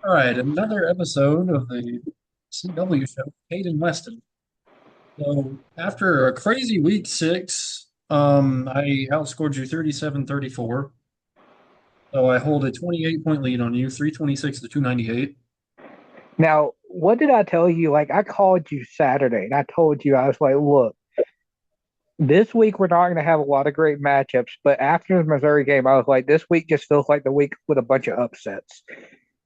All right, another episode of the CW show, Cade and Westin. So after a crazy week six, I outscored you 37-34. So I hold a 28-point lead on you, 326 to 298. Now, what did I tell you? Like, I called you Saturday and I told you, I was like, look, this week we're not going to have a lot of great matchups. But after the Missouri game, I was like, this week just feels like the week with a bunch of upsets.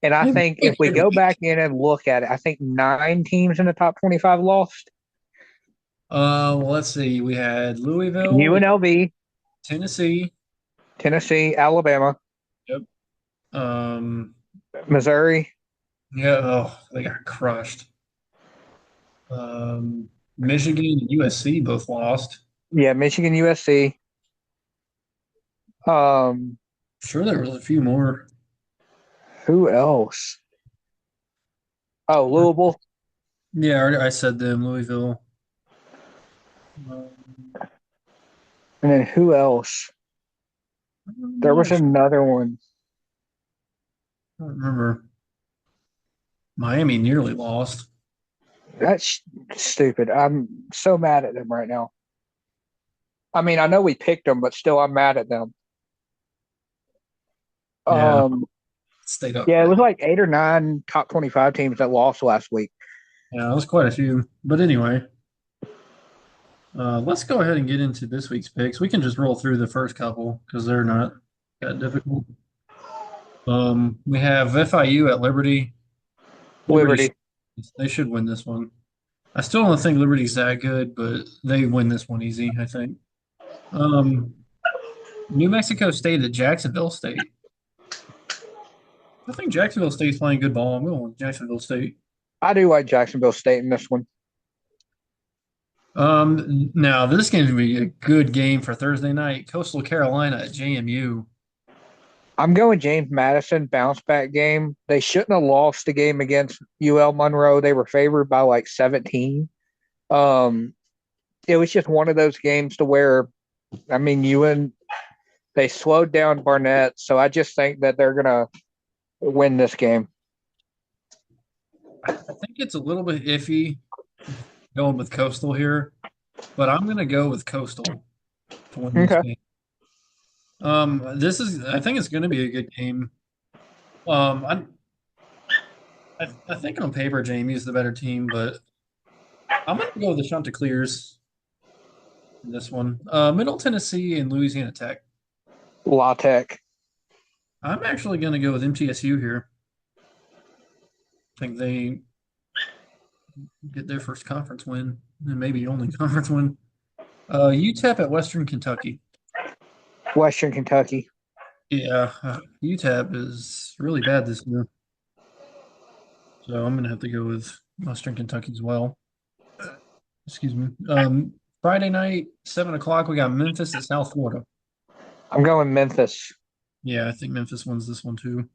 And I Yeah, think like if we every go week. back in and look at it, I think nine teams in the top 25 lost. Well, let's see. We had Louisville, UNLV, Tennessee. Tennessee, Alabama, Yep. Um, Missouri. yeah, oh, they got crushed. Um, Michigan and USC both lost. Yeah, Michigan, USC. Um, Sure, there was a few more. who else? Oh, Louisville. Yeah, I said them, Louisville. Um, And then who else? I'm There not was sure. another one. I don't remember. Miami nearly lost. That's stupid. I'm so mad at them right now. I mean, I know we picked them, but still, I'm mad at them. Yeah, Um, stayed up yeah, for it that. was like eight or nine top 25 teams that lost last week. Yeah, it was quite a few. But anyway, let's go ahead and get into this week's picks. We can just roll through the first couple because they're not that difficult. We have FIU at Liberty. Liberty, Liberty. they should win this one. I still don't think Liberty's that good, but they win this one easy, I think. Um, New Mexico State at Jacksonville State. I think Jacksonville State's playing good ball. I'm going with Jacksonville State. I do like Jacksonville State in this one. Now this game's gonna be a good game for Thursday night. Coastal Carolina at JMU. I'm going James Madison bounce back game. They shouldn't have lost the game against UL Monroe. They were favored by like 17. Um, it was just one of those games to where, I mean, UN they slowed down Barnett, so I just think that they're gonna win this game. I think it's a little bit iffy going with Coastal here, but I'm gonna go with Coastal to win this Okay. game. I think it's gonna be a good game. I think on paper JMU's the better team, but I'm gonna go with the Chanticleers in this one. Middle Tennessee and Louisiana Tech. La Tech. I'm actually gonna go with MTSU here. I think they get their first conference win and maybe only conference win. UTEP at Western Kentucky. Western Kentucky. Yeah, UTEP is really bad this year, so I'm gonna have to go with Western Kentucky as well. Excuse me. Friday night, 7 o'clock. We got Memphis at South Florida. I'm going Memphis. Yeah, I think Memphis wins this one too.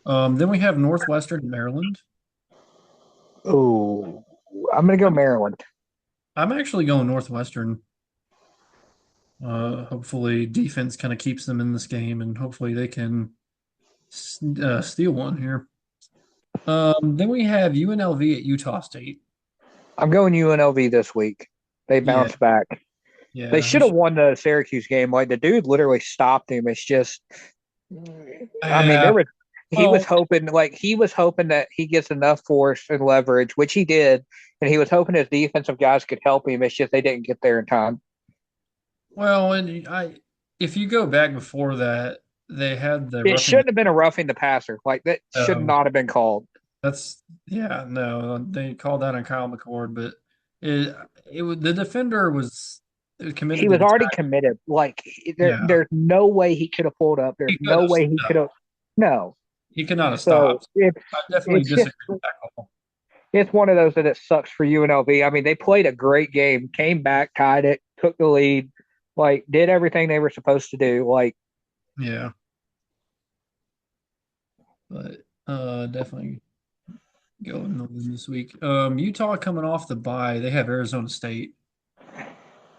Then we have Northwestern and Maryland. Ooh, I'm gonna go I'm Maryland. I'm actually going Northwestern. Hopefully defense kind of keeps them in this game, and hopefully they can steal one here. Then we have UNLV at Utah State. I'm going UNLV this week. They Yeah, bounce back. They yeah. should have won the Syracuse game. Like the dude literally stopped him. It's just, I mean, Yeah. Well, he was hoping that he gets enough force and leverage, which he did, and he was hoping his defensive guys could help him. It's just they didn't get there in time. and if you go back before that, they had the It roughing. shouldn't have been a roughing the passer. Like that should Oh, not have been called. yeah, no, they called that on Kyle McCord, but it the defender was He committed to was the already tackle. committed. Like Yeah, there's no way he could have pulled up. There's he could no have. way he could No, have. No. he could not have So stopped. I definitely it's just disagree with that call. it's one of those that it sucks for UNLV. I mean, they played a great game, came back, tied it, took the lead, like did everything they were supposed to do. Like Yeah, but definitely going to win this week. Utah coming off the bye, they have Arizona State.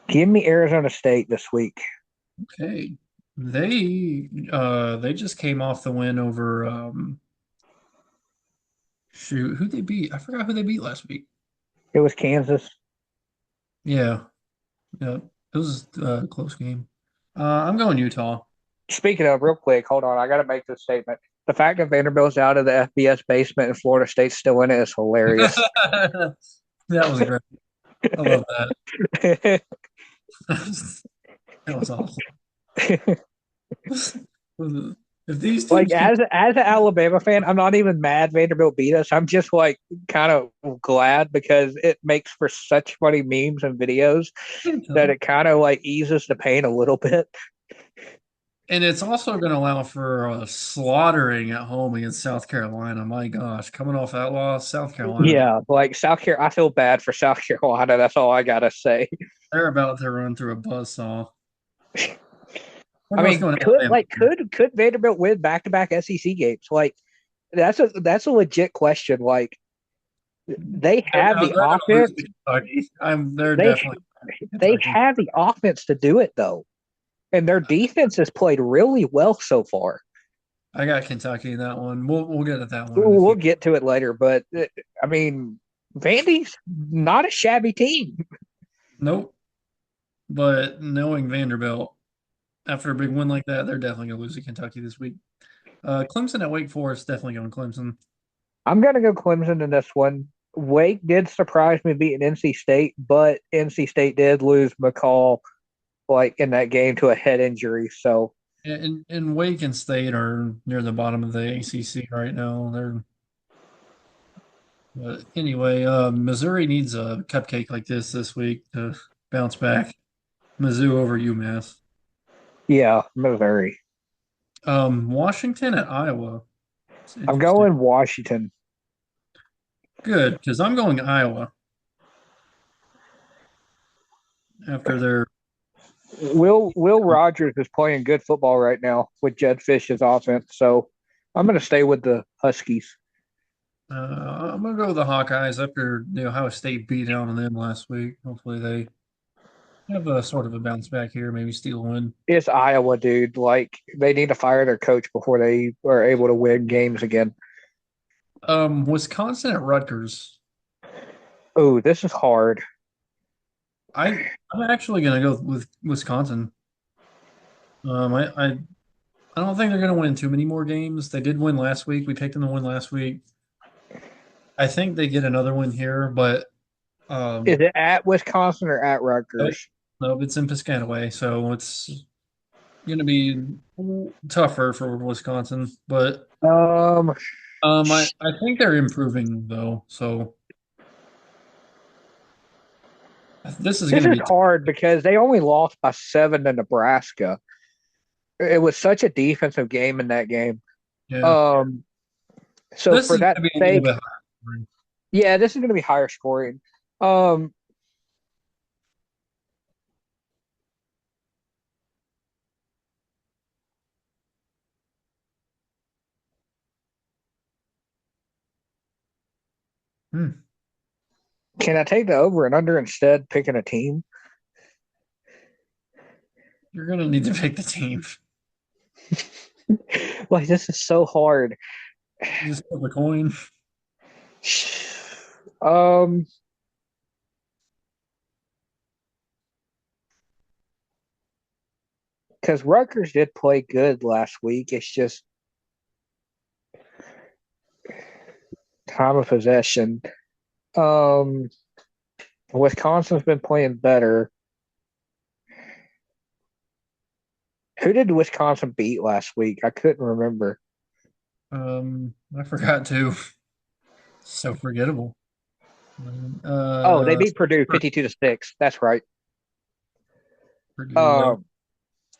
give me Arizona State this week. Okay, they just came off the win over Shoot, who they beat? I forgot who they beat last week. It was Kansas. Yeah, yeah, it was a close game. I'm going Utah. Speaking of, real quick, hold on. I got to make this statement. The fact that Vanderbilt's out of the FBS basement and Florida State's still in it is hilarious. That was great. I love that. That was awesome. If these Like teams can, as an Alabama fan, I'm not even mad Vanderbilt beat us. I'm just like kind of glad because it makes for such funny memes and videos that it kind of like eases the pain a little bit. and it's also going to allow for slaughtering at home against South Carolina. My gosh, coming off that loss, South Carolina, Yeah, like South Carolina, I feel bad for South Carolina. That's all I gotta say. they're about to run through a buzzsaw. We're I both mean, going Alabama here. could Vanderbilt win back to back SEC games? Like that's a legit question. Like they have They're the going to lose offense. to Kentucky. They're They definitely they Kentucky. have the offense to do it though, and their defense has played really well so far. I got Kentucky in that one. We'll get at that one in a We'll few. get to it later, but I mean, Vandy's not a shabby team. Nope. But knowing Vanderbilt after a big win like that, they're definitely going to lose to Kentucky this week. Clemson at Wake Forest definitely going Clemson. I'm gonna go Clemson in this one. Wake did surprise me beating NC State, but NC State did lose McCall like in that game to a head injury. So And Wake and State are near the bottom of the ACC right now. They're But anyway, Missouri needs a cupcake like this week to bounce back. Mizzou over UMass. yeah, Missouri. Washington at Iowa. It's I'm interesting. going Washington. Good, because I'm going Iowa after their. Will Rogers is playing good football right now with Jed Fish's offense, so I'm gonna stay with the Huskies. I'm gonna go with the Hawkeyes after the Ohio State beat down on them last week. Hopefully they have a sort of a bounce back here, maybe steal a win. It's Iowa, dude. Like they need to fire their coach before they are able to win games again. Wisconsin at Rutgers. Oh, this is hard. I'm actually gonna go with Wisconsin. I don't think they're gonna win too many more games. They did win last week. We picked them to win last week. I think they get another win here, but Is um, it at Wisconsin or at nope, Rutgers? nope, it's in Piscataway, so it's gonna be tougher for Wisconsin. But Um, I think they're improving though, so this is this gonna is be hard because they only lost by 7 to Nebraska. It was such a defensive game in that game. yeah. Um, so This for is that gonna be a little sake, bit higher. yeah, this is going to be higher scoring. Um, Hmm. can I take the over and under instead, picking a team? You're gonna need to pick the team. Like this is so hard. Just flip a coin. Um, because Rutgers did play good last week. It's just time of possession. Um, Wisconsin's been playing better. Who did Wisconsin beat last week? I couldn't remember. I forgot to. So forgettable. Oh, they beat Purdue Stanford, 52-6. That's right. Purdue. Um,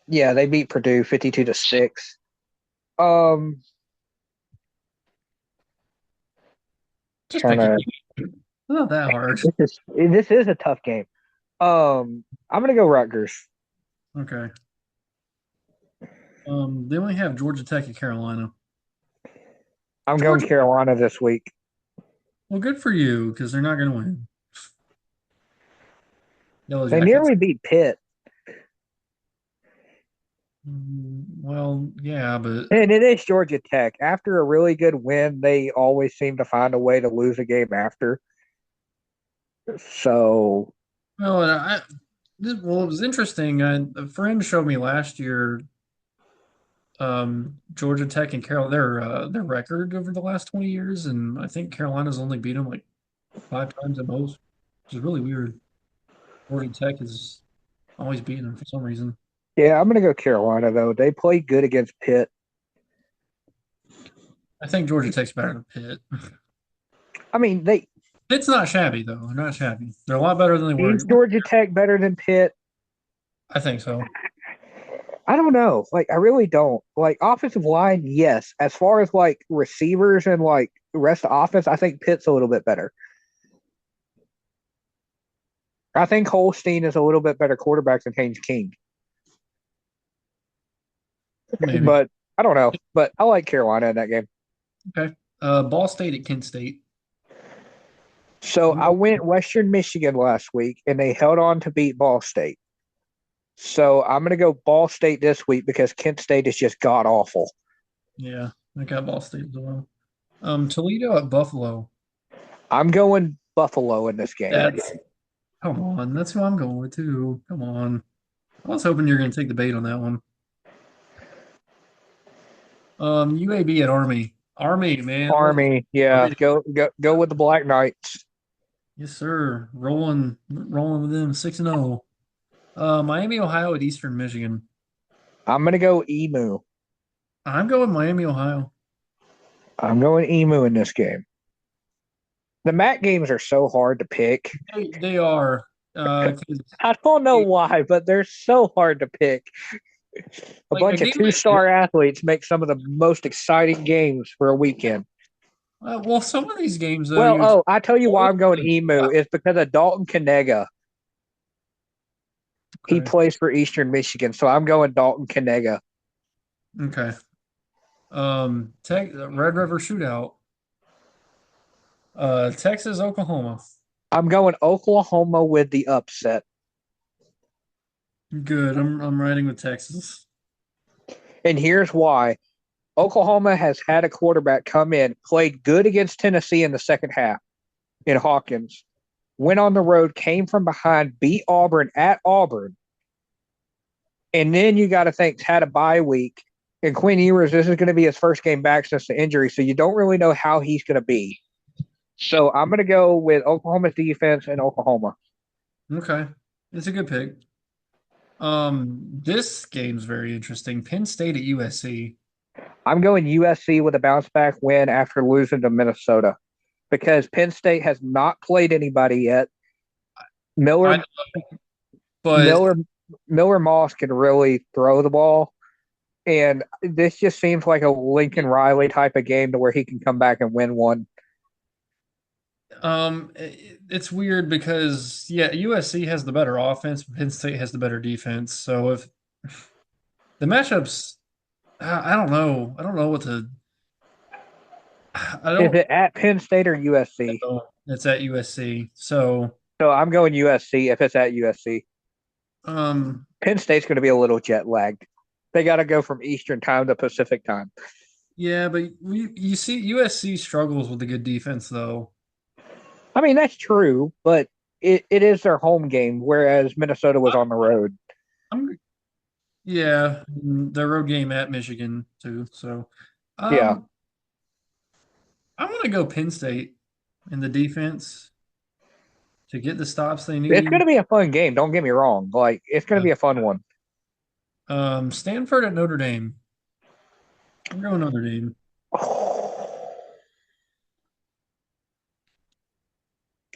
yeah, they beat Purdue 52-6. Um, Just trying pick a to. team. Not that hard. This is a tough game. I'm gonna go Rutgers. Okay. They only have Georgia Tech and Carolina. I'm going Georgia. Carolina this week. Well, good for you because they're not going to win. Yellow They Jackets. nearly beat Pitt. Well, yeah, but And it is Georgia Tech. After a really good win, they always seem to find a way to lose a game after. So well, well, it was interesting. A friend showed me last year, Georgia Tech and Carolina, their record over the last 20 years, and I think Carolina's only beat them like 5 times at most, which is really weird. Georgia Tech is always beating them for some reason. yeah, I'm gonna go Carolina though. They play good against Pitt. I think Georgia Tech's better than Pitt. I mean, they Pitt's not shabby though. They're not shabby. They're a lot better than they is were. Georgia Tech better than Pitt? I think so. I don't know. Like, I really don't. Like, offensive line, yes. As far as like receivers and like the rest of the offense, I think Pitt's a little bit better. I think Holstein is a little bit better quarterback than Haynes King, Maybe. but I don't know. But I like Carolina in that game. Okay. Ball State at Kent State. So I Ooh, went Western Michigan last week, and they held on to beat Ball State. So I'm going to go Ball State this week because Kent State is just god awful. yeah, I got Ball State as well. Toledo at Buffalo. I'm going Buffalo in this game. That's Come on. That's who I'm going with too. Come on. I was hoping you're going to take the bait on that one. UAB at Army. Army, man. Army, yeah, Army. go with the Black Knights. Yes, sir. Rolling with them 6-0. Miami, Ohio at Eastern Michigan. I'm going to go Emu. I'm going Miami, Ohio. I'm going Emu in this game. The MAC games are so hard to pick. They are. 'Cause I don't know why, but they're so hard to pick. A like a bunch of game two-star athletes make some of the most exciting games for a weekend. well, some of these games though, Well, you oh, I tell you why I'm going Emu yeah, is because of Dalton Kanega. He okay. plays for Eastern Michigan, so I'm going Dalton Kanega. Okay. Red River Shootout. Texas, Oklahoma. I'm going Oklahoma with the upset. Good. I'm riding with Texas. And here's why. Oklahoma has had a quarterback come in, played good against Tennessee in the second half in Hawkins, went on the road, came from behind, beat Auburn at Auburn. And then you got to think had a bye week. And Quinn Ewers, this is going to be his first game back since the injury. So you don't really know how he's going to be. So I'm going to go with Oklahoma's defense and Oklahoma. Okay. It's a good pick. This game's very interesting. Penn State at USC. I'm going USC with a bounce back win after losing to Minnesota because Penn State has not played anybody yet. I Miller know, but Miller Miller Moss can really throw the ball. And this just seems like a Lincoln Riley type of game to where he can come back and win one. it's weird because yeah, USC has the better offense, but Penn State has the better defense. So if the matchups, I don't know. I don't know what to. I Is don't it at Penn State or USC? know. It's at USC. So So I'm going USC if it's at USC. um, Penn State's going to be a little jet lagged. They got to go from Eastern time to Pacific time. yeah, but you see USC struggles with a good defense though. I mean, that's true, but it is their home game, whereas Minnesota was on the road. I'm Yeah, the road game at Michigan too. So, Yeah. um, I'm gonna go Penn State in the defense to get the stops they It's going need. to be a fun game. Don't get me wrong. Like, it's going to Yeah. be a fun one. Stanford at Notre Dame. I'm going Notre Dame.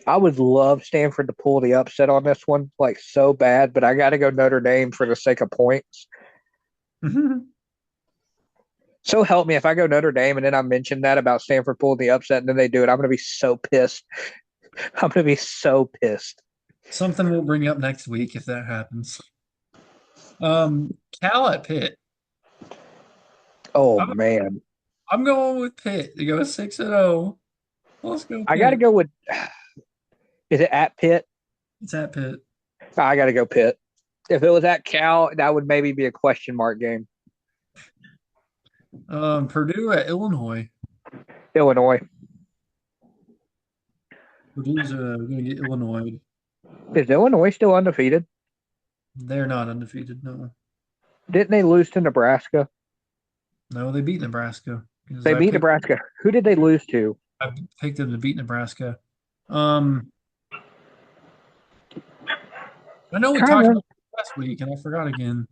I would love Stanford to pull the upset on this one, like so bad, but I got to go Notre Dame for the sake of points. So help me if I go Notre Dame and then I mention that about Stanford pulling the upset and then they do it. I'm going to be so pissed. I'm going to be so pissed. Something we'll bring up next week if that happens. Cal at Pitt. Oh I'm, man, I'm going with Pitt to go 6-0. Let's go I got to Pitt. go with. Is it at Pitt? It's at Pitt. I got to go Pitt. If it was at Cal, that would maybe be a question mark game. Purdue at Illinois. Illinois. Purdue's going to get Illinois. Is Illinois still undefeated? They're not undefeated. No, Didn't they lose to Nebraska? no, they beat Nebraska because They beat Nebraska. Who did they lose to? I picked them to beat Nebraska. Um, I know we talked Trying about it last week, and I forgot again.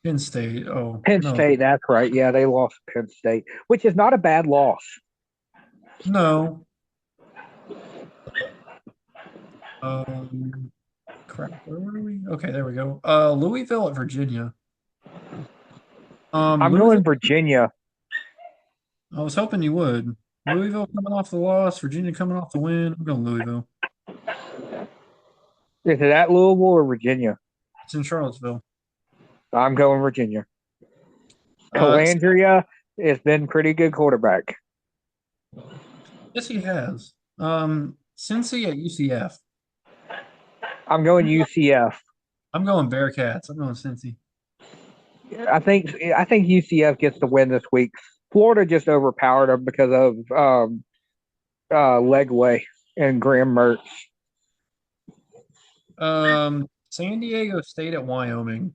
Penn State. Oh Penn no, State, that's right. Yeah, they lost to Penn State, which is not a bad loss. no. Um, crap. Where were we? Okay, there we go. Louisville at Virginia. I'm Louisville. going Virginia. I was hoping you would. Louisville coming off the loss, Virginia coming off the win. I'm going Louisville. Is it at Louisville or Virginia? It's in Charlottesville. I'm going Virginia. Uh, Calandria has been pretty good quarterback. yes, he has. Cincy at UCF. I'm going UCF. I'm going Bearcats. I'm going Cincy. I think UCF gets the win this week. Florida just overpowered them because of Legway and Graham Mertz. San Diego State at Wyoming.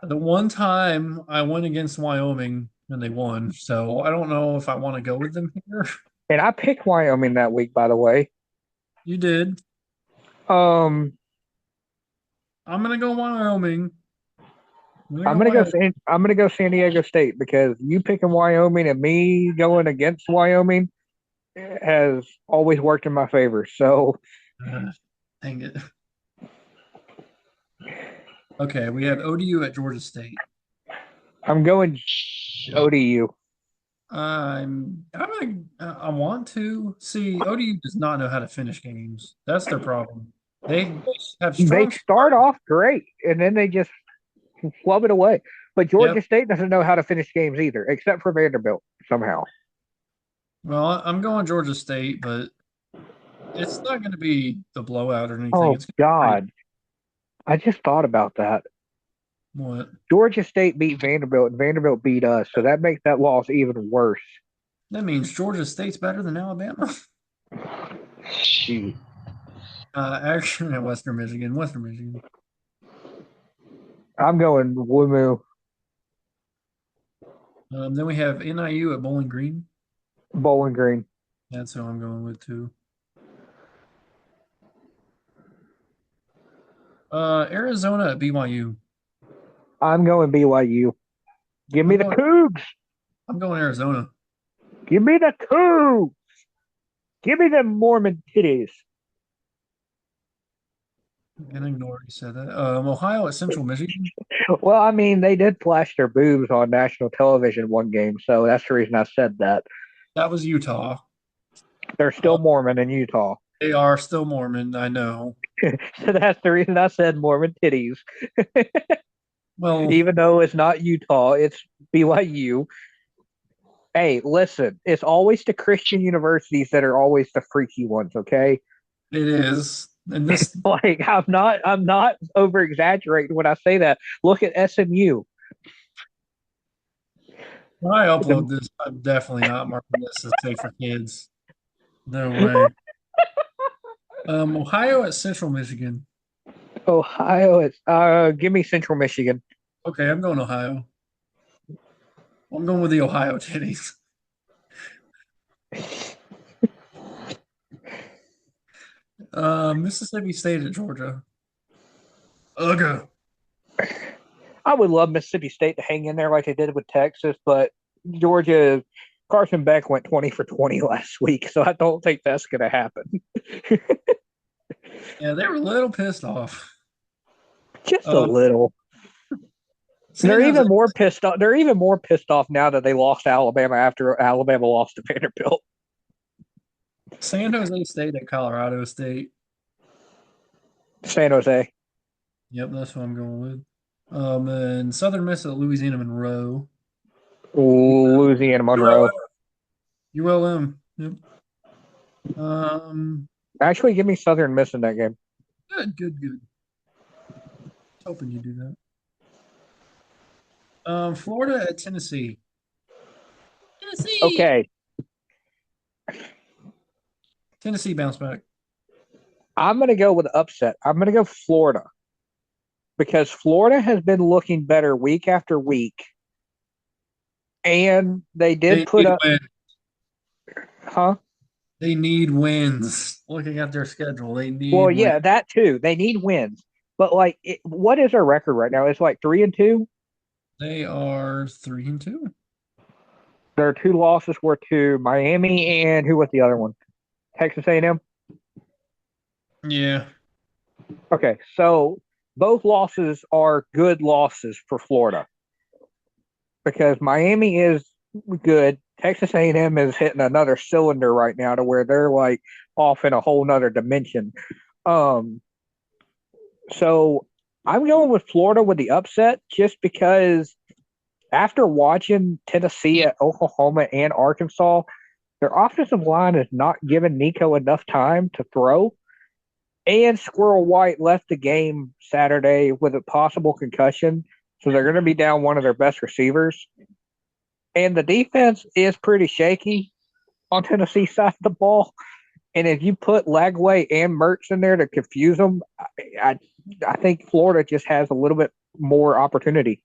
The one time I went against Wyoming and they won, so I don't know if I want to go with them here. And I picked Wyoming that week, by the way. You did. Um, I'm gonna go Wyoming. I'm gonna I'm go gonna go. Wyoming. I'm gonna go San Diego State because you picking Wyoming and me going against Wyoming has always worked in my favor. So Uh, dang it. Okay, we have ODU at Georgia State. I'm going ODU. I want to see ODU does not know how to finish games. That's their problem. They have They strong start start. off great and then they just flub it away. But Yep. Georgia State doesn't know how to finish games either, except for Vanderbilt somehow. Well, I'm going Georgia State, but it's not going to be the blowout or anything. Oh It's going to be pretty. God, I just thought about that. What? Georgia State beat Vanderbilt and Vanderbilt beat us, so that makes that loss even worse. That means Georgia State's better than Alabama. Shoot. Actually, Western Michigan. Western Michigan. I'm going Woomoo, Then we have NIU at Bowling Green. Bowling Green. That's who I'm going with too. Arizona at BYU. I'm going BYU. Give me I'm the going. Cougs. I'm going Arizona. Give me the Cougs. Give me the Mormon titties. And ignore you said that. Ohio at Central Michigan. Well, I mean, they did flash their boobs on national television one game, so that's the reason I said that. That was Utah. They're Uh, still Mormon in Utah. they are still Mormon. I know. So that's the reason I said Mormon titties. Well, Even though it's not Utah, it's BYU. Hey, listen, it's always the Christian universities that are always the freaky ones, okay? it is. And this, Like I'm not over exaggerating when I say that. Look at SMU. when I The upload this, I'm definitely not marking this as safe for kids. No way. Ohio at Central Michigan. Ohio is give me Central Michigan. Okay, I'm going Ohio. I'm going with the Ohio titties. Mississippi State at Georgia. Ugh. I would love Mississippi State to hang in there like they did with Texas, but Georgia Carson Beck went 20 for 20 last week, so I don't think that's going to happen. Yeah, they were a little pissed off. Just a Uh, little. San Jose, They're even more pissed off now that they lost to Alabama after Alabama lost to Vanderbilt. San Jose State at Colorado State. San Jose. Yep, that's what I'm going with. And Southern Miss at Louisiana Monroe. Louisiana Monroe. ULM. Yep. Actually, give me Southern Miss in that game. Good, good, good. Hoping you do that. Florida at Tennessee. Tennessee. Okay, Tennessee bounce back. I'm going to go with upset. I'm going to go Florida because Florida has been looking better week after week, and they did They put need up, wins. huh? They need wins. Looking at their schedule, they Well, need wins. yeah, that too. They need wins, but like, what is their record right now? It's like 3-2. They are 3-2. Their two losses were to Miami and who was the other one? Texas A&M. Yeah. Okay, so both losses are good losses for Florida because Miami is good. Texas A&M is hitting another cylinder right now to where they're like off in a whole nother dimension. Um, so I'm going with Florida with the upset just because after watching Tennessee at Oklahoma and Arkansas, their offensive line is not giving Nico enough time to throw. And Squirrel White left the game Saturday with a possible concussion. So they're going to be down one of their best receivers. And the defense is pretty shaky on Tennessee side of the ball. And if you put Lagway and Mertz in there to confuse them, I, I think Florida just has a little bit more opportunity.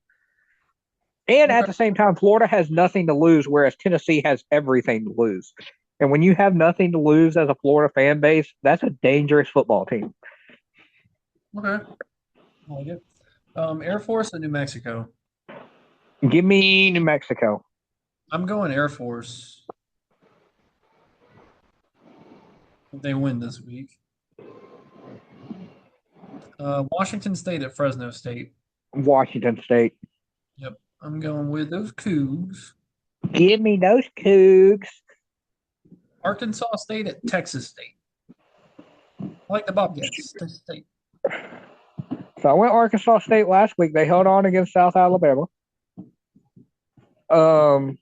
And at Okay. the same time, Florida has nothing to lose, whereas Tennessee has everything to lose. And when you have nothing to lose as a Florida fan base, that's a dangerous football team. Okay. I like it. Air Force and New Mexico. Give me New Mexico. I'm going Air Force if they win this week. Washington State at Fresno State. Washington State. Yep. I'm going with those Cougs. Give me those Cougs. Arkansas State at Texas State. I like the Bobcats. Texas State. So I went Arkansas State last week. They held on against South Alabama. Um,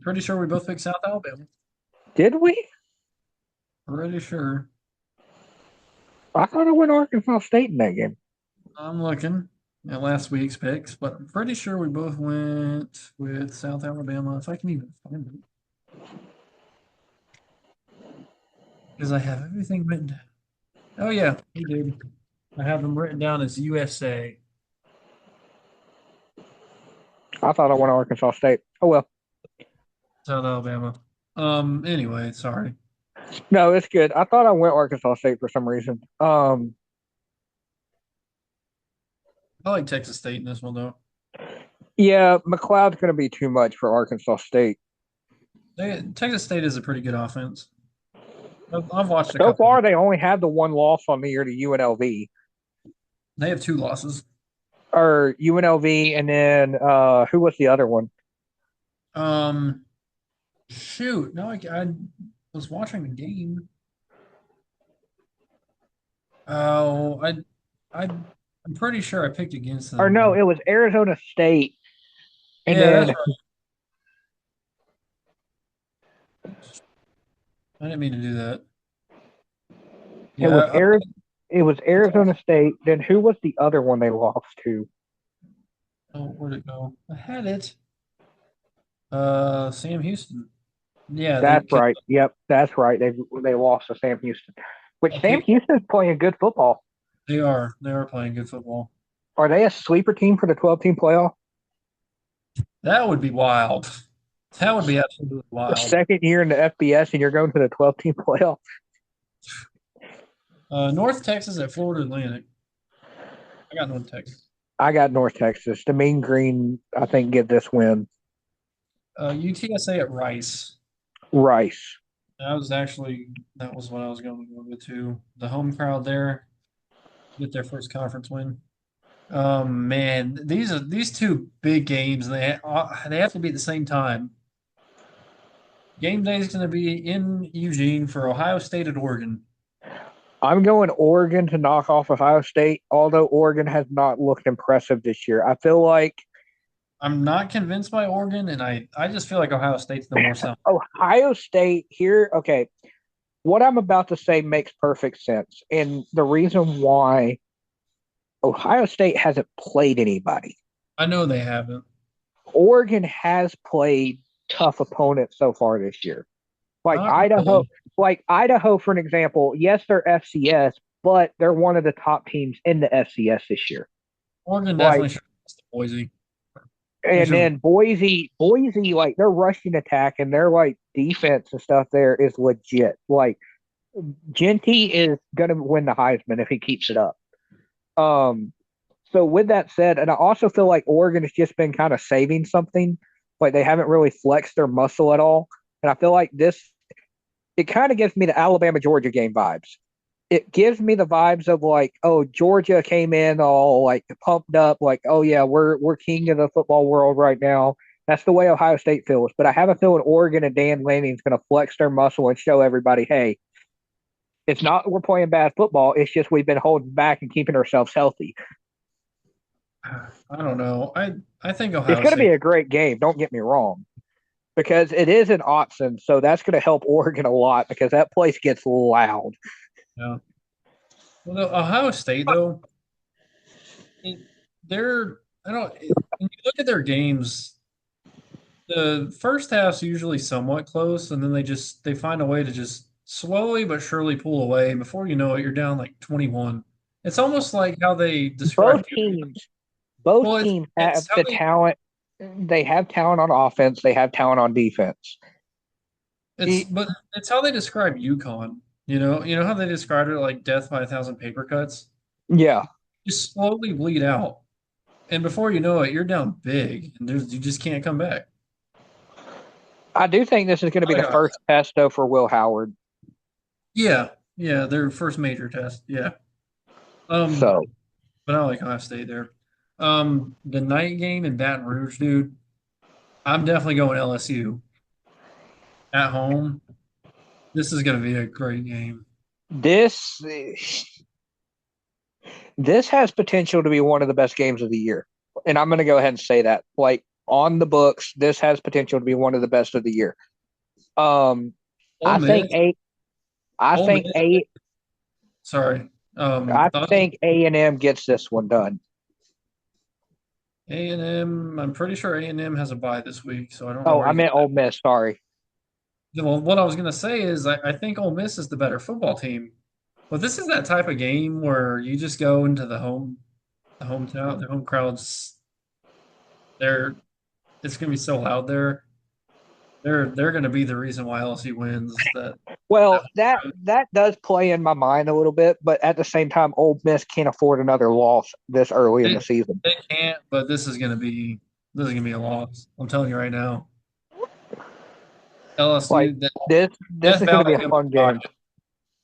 Pretty sure we both picked South Alabama. did we? Pretty sure. I thought I went Arkansas State in that game. I'm looking at last week's picks, but I'm pretty sure we both went with South Alabama, if I can even find it. Because I have everything written down. Oh, yeah, we did. I have them written down as USA. I thought I went Arkansas State. Oh well. South Alabama. Anyway, sorry. No, it's good. I thought I went Arkansas State for some reason. I like Texas State in this one, though. Yeah, McLeod's going to be too much for Arkansas State. Texas State is a pretty good offense. I've watched a So couple of them. far, they only have the one loss on the year to UNLV They have two losses. or UNLV, and then who was the other one? Um, Shoot, no, I was watching the game. Oh, I'm pretty sure I picked against Or them no, one. it was Arizona State, and Yeah, that's then right. I didn't mean to do that. it Yeah, was I Ari- it was it's Arizona awesome. State. Then who was the other one they lost to? Oh, where'd it go? I had it. Sam Houston. Yeah, That's right. Yep, that's right. They lost to Sam Houston, which I Sam picked. Houston's playing good football. They are playing good football. Are they a sleeper team for the 12-team playoff? That would be wild. That would be absolutely wild. Second year in the FBS, and you're going to the 12-team playoff. North Texas at Florida Atlantic. I got North Texas. I got North Texas. The Mean Green, I think, get this win. UTSA at Rice. Rice. That was what I was going to go with too. The home crowd there get their first conference win. Man, these two big games. They have to be at the same time. Game day is going to be in Eugene for Ohio State at Oregon. I'm going Oregon to knock off Ohio State, although Oregon has not looked impressive this year. I feel like I'm not convinced by Oregon, and I just feel like Ohio State's the more sound. Ohio State here. Okay, what I'm about to say makes perfect sense. And the reason why Ohio State hasn't played anybody, I know they haven't. Oregon has played tough opponents so far this year. Like Not Idaho, really. like Idaho, for an example, yes, they're FCS, but they're one of the top teams in the FCS this year. Oregon Like, definitely should have lost to Boise. They and should have. then Boise, like their rushing attack and their like defense and stuff there is legit. Like Genty is gonna win the Heisman if he keeps it up. Um, so with that said, and I also feel like Oregon has just been kind of saving something. Like they haven't really flexed their muscle at all. And I feel like this it kind of gives me the Alabama Georgia game vibes. It gives me the vibes of like, oh, Georgia came in all like pumped up, like, oh yeah, we're king of the football world right now. That's the way Ohio State feels. But I have a feeling Oregon and Dan Lanning's going to flex their muscle and show everybody, hey, it's not we're playing bad football. It's just we've been holding back and keeping ourselves healthy. I don't know. I think It's Ohio going to be State. a great game. Don't get me wrong, because it is in Autzen, so that's going to help Oregon a lot because that place gets loud. Yeah. Well, Ohio State though, it, they're I don't. When you look at their games, the first half's usually somewhat close, and then they find a way to just slowly but surely pull away. And before you know it, you're down like 21. It's almost like how they describe Both you. teams, both Well, teams have it's how the they talent. They have talent on offense. They have talent on defense. it's but it's how they describe UConn. You know how they described it like death by a thousand paper cuts. Yeah, Just slowly bleed out, and before you know it, you're down big, and you just can't come back. I do think this is going to be the I first test though for Will Howard. Yeah, yeah, their first major test. Yeah. Um, So but I like Ohio State there. The night game in Baton Rouge, dude. I'm definitely going LSU at home. This is going to be a great game. this this has potential to be one of the best games of the year, and I'm going to go ahead and say that. Like on the books, this has potential to be one of the best of the year. Um, Ole I think Miss, eight. I Ole think Miss. eight. Sorry. I Thoughts? think A&M gets this one done. A&M. I'm pretty sure A&M has a bye this week, so I don't know Oh, where I you get meant that. Ole Miss. Sorry. Well, what I was going to say is I think Ole Miss is the better football team. But this is that type of game where you just go into the hometown, the home crowds. They're it's going to be so loud there. They're going to be the reason why LSU wins. That Well, that does play in my mind a little bit, but at the same time, Ole Miss can't afford another loss this early in they the season. they can't, but this is going to be a loss. I'm telling you right now. Like LSU, this Death is going to Valley be a will be fun game. rocking.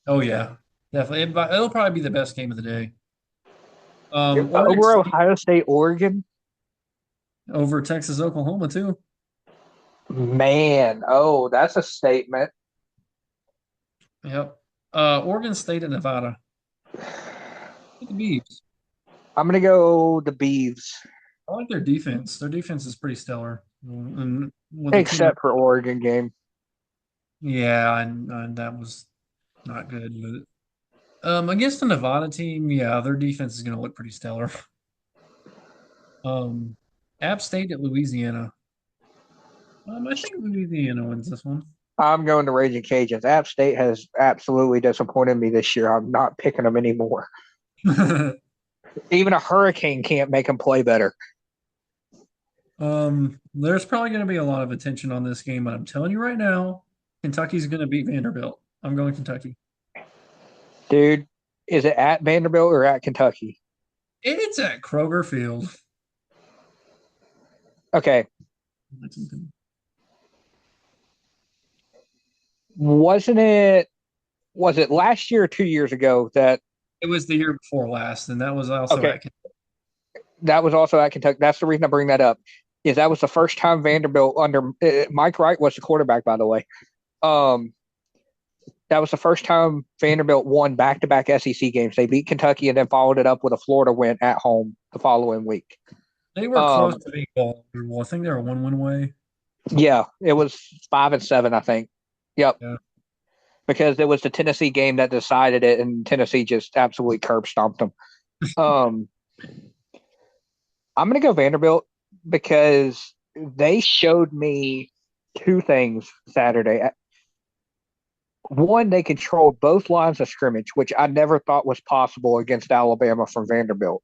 Oh yeah, definitely. It'll probably be the best game of the day. Oregon Over State Ohio State, Oregon, over Texas, Oklahoma too. man, oh, that's a statement. Yep. Oregon State and Nevada. Look at the Beavs. I'm going to go the Beavs, I like their defense. Their defense is pretty stellar. And with a team like except for Oregon game. yeah, and that was not good. But against the Nevada team, yeah, their defense is going to look pretty stellar. Um, App State at Louisiana. I think Louisiana wins this one. I'm going to Raging Cajuns. App State has absolutely disappointed me this year. I'm not picking them anymore. Even a hurricane can't make them play better. There's probably going to be a lot of attention on this game, but I'm telling you right now, Kentucky's going to beat Vanderbilt. I'm going Kentucky. Dude, is it at Vanderbilt or at Kentucky? It's at Kroger Field. Okay. Wasn't it was it last year or 2 years ago that It was the year before last, and that was also okay, at that was also at Kentucky. That's the reason I bring that up. Is that was the first time Vanderbilt under Mike Wright was the quarterback, by the way. Um, that was the first time Vanderbilt won back-to-back SEC games. They beat Kentucky and then followed it up with a Florida win at home the following week. They were close Um, to being bowl. Well, I think they were 1 win away. yeah, it was 5-7, I think. Yep. Yeah. because it was the Tennessee game that decided it, and Tennessee just absolutely curb stomped them. Um, I'm going to go Vanderbilt because they showed me two things Saturday. One, they controlled both lines of scrimmage, which I never thought was possible against Alabama from Vanderbilt.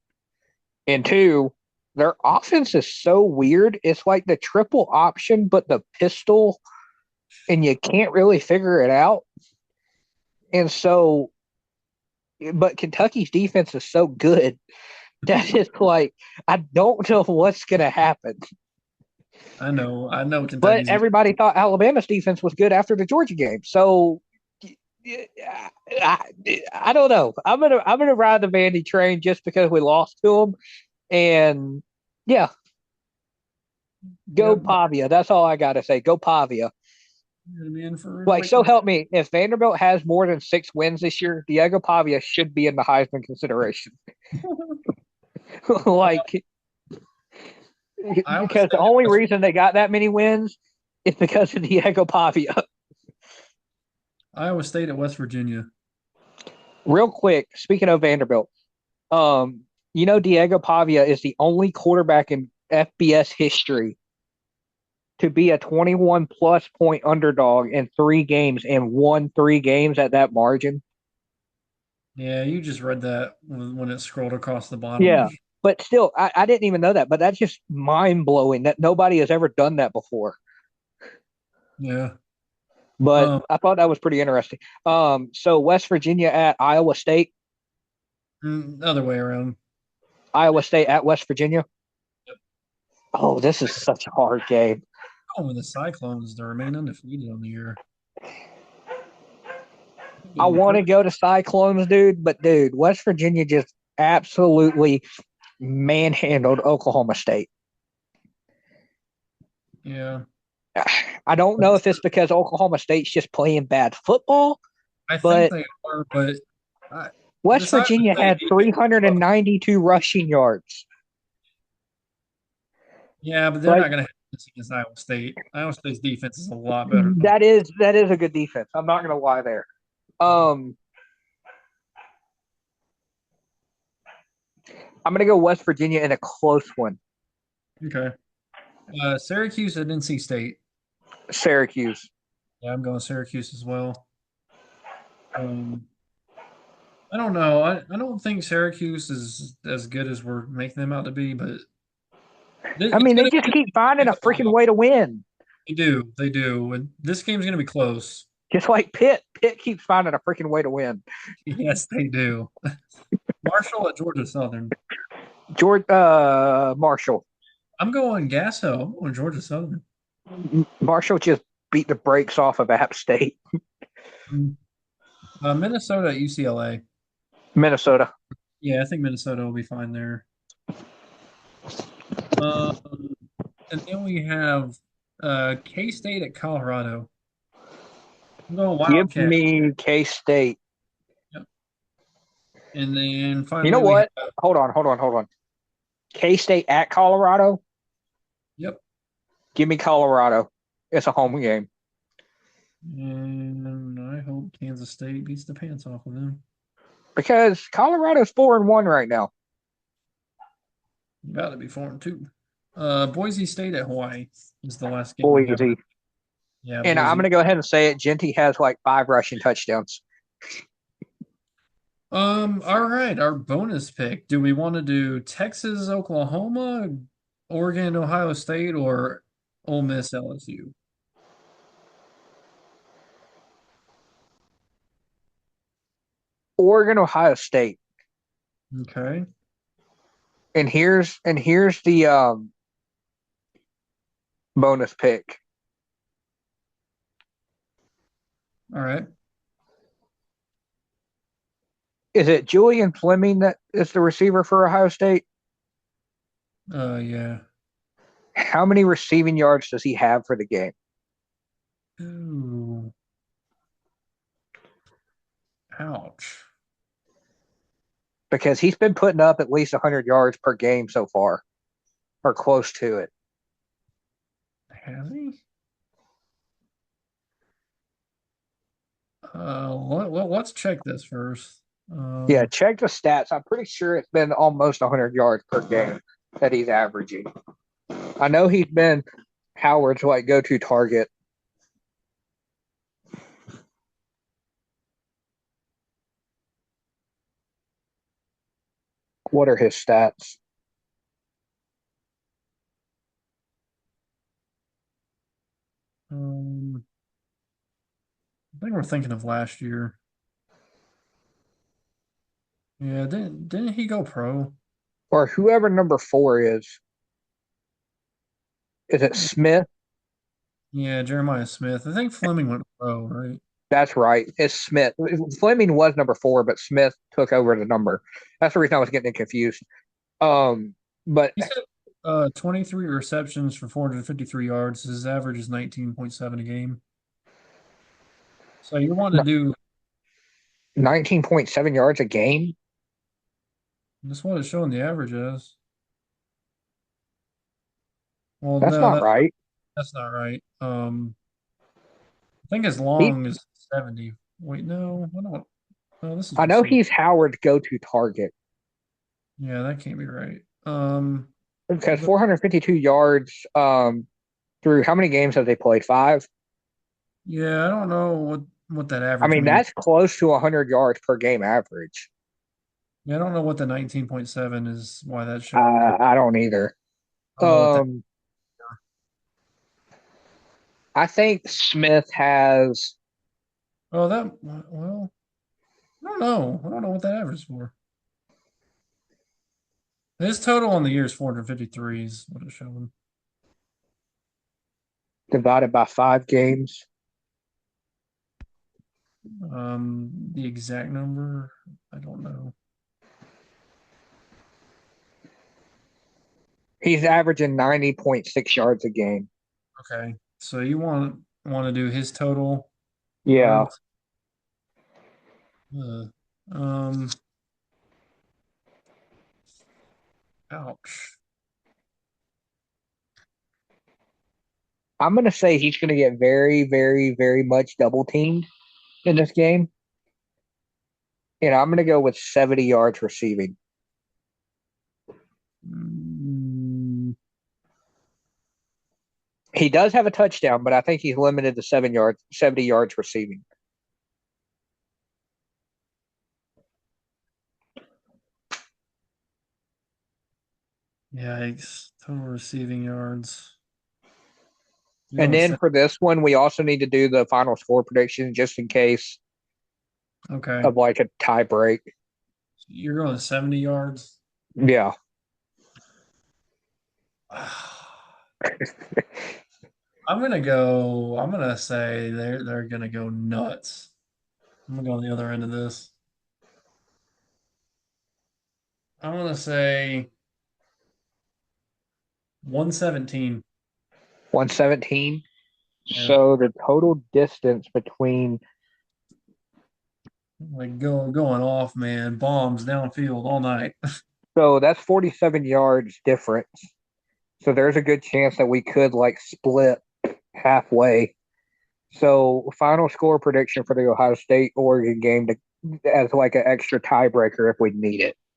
And two, their offense is so weird. It's like the triple option, but the pistol, and you can't really figure it out. And so, but Kentucky's defense is so good that it's like, I don't know what's going to happen. I know But Kentucky's. everybody thought Alabama's defense was good after the Georgia game. So, I, I don't know. I'm gonna ride the Vandy train just because we lost to them, and yeah, go Yep, Pavia. That's all I gotta say. Go Pavia. you're gonna be in for a Like, great so ride. help me. If Vanderbilt has more than 6 wins this year, Diego Pavia should be in the Heisman consideration. Like, Iowa because the State at only West. reason they got that many wins is because of Diego Pavia. Iowa State at West Virginia. Real quick, speaking of Vanderbilt, um, Diego Pavia is the only quarterback in FBS history to be a 21 plus point underdog in 3 games and won 3 games at that margin. Yeah, you just read that when it scrolled across the bottom. Yeah. But still, I didn't even know that. But that's just mind blowing that nobody has ever done that before. Yeah. But Um, I thought that was pretty interesting. So West Virginia at Iowa State, Other way around. Iowa State at West Virginia. Yep. Oh, this is such a hard game. Oh, with the Cyclones to remain undefeated on the year. I Be want to perfect. go to Cyclones, dude, but dude, West Virginia just absolutely manhandled Oklahoma State. Yeah. I don't know if it's because Oklahoma State's just playing bad football, I think but they are, but I, West this Iowa Virginia State had defense is tough. 392 rushing yards. Yeah, but they're Like not going to have this against Iowa State. Iowa State's defense is a lot better than. that is a good defense. I'm not going to lie there. Um, I'm going to go West Virginia in a close one. Okay. Syracuse at NC State. Syracuse. Yeah, I'm going Syracuse as well. Um, I don't know. I don't think Syracuse is as good as we're making them out to be, but I it's mean, they gonna just keep finding pick a up a freaking little. way to win. They do, and this game's gonna be close. Just like Pitt. Pitt keeps finding a freaking way to win. Yes, they do. Marshall at Georgia Southern. George Marshall. I'm going Gasso. I'm going Georgia Southern. Marshall just beat the brakes off of App State. Mm. Minnesota at UCLA. Minnesota. Yeah, I think Minnesota will be fine there. Um, and then we have K-State at Colorado. I'm going Give Wildcat. me K State. Yep. And then You know finally we what? have Hold on. K State at Colorado. yep. Give me Colorado. It's a home game And I hope Kansas State beats the pants off of them. because Colorado's 4-1 right now. About to be 4-2. Boise State at Hawaii is the last game we have. Boise. Yeah, And I'm going Boise. to go ahead and say it. Genty has like 5 rushing touchdowns. All right, our bonus pick. Do we want to do Texas, Oklahoma, Oregon, Ohio State, or Ole Miss, LSU? Oregon, Ohio State. Okay. And here's the bonus pick. All right. Is it Julian Fleming that is the receiver for Ohio State? Yeah. How many receiving yards does he have for the game? Ooh, ouch. Because he's been putting up at least 100 yards per game so far, or close to it. Has he? let's check this first. Yeah, Um, check the stats. I'm pretty sure it's been almost 100 yards per game that he's averaging. I know he's been Howard's like go-to target. What are his stats? um, I think we're thinking of last year. Yeah, didn't he go pro? Or whoever number 4 is. Is it Smith? Yeah, Jeremiah Smith. I think Fleming went pro, right? That's right. It's Smith. Fleming was number 4, but Smith took over the number. That's the reason I was getting confused. But He's got 23 receptions for 453 yards. His average is 19.7 a game. So you want to do 19.7 yards a game? that's what it's showing the average as. Well, That's no, not right. that's not right. I think as He, long as 70. Wait, no, I don't. No, this is I know receiving. he's Howard's go-to target Yeah, that can't be right. because But 452 yards through how many games have they played? 5? yeah, I don't know what that I average mean, means. that's close to 100 yards per game average. Yeah, I don't know what the 19.7 is. Why that's showing that. I don't either. I don't know what that. Um, I think Smith has. Oh, that. Well, I don't know. I don't know what that average is for. His total on the year is 453 is what it's showing. Divided by 5 games. The exact number, I don't know. He's averaging 90.6 yards a game. Okay, so you want to do his total Yeah. yards? Uh, um, ouch. I'm going to say he's going to get very, very, very much double teamed in this game. And I'm going to go with 70 yards receiving. Mm, He does have a touchdown, but I think he's limited to 7 yards, 70 yards receiving. yikes! Total receiving yards. You're And going then to for this one, we also need to do the final score prediction just in case okay. of like a tie break. You're going to 70 yards. Yeah. I'm gonna say they're gonna go nuts. I'm gonna go on the other end of this. I'm gonna say 117. 117. Yeah. So the total distance between, Like going off, man. Bombs downfield all night. so that's 47 yards difference. So there's a good chance that we could like split halfway. So final score prediction for the Ohio State Oregon game to, as like an extra tiebreaker if we need it.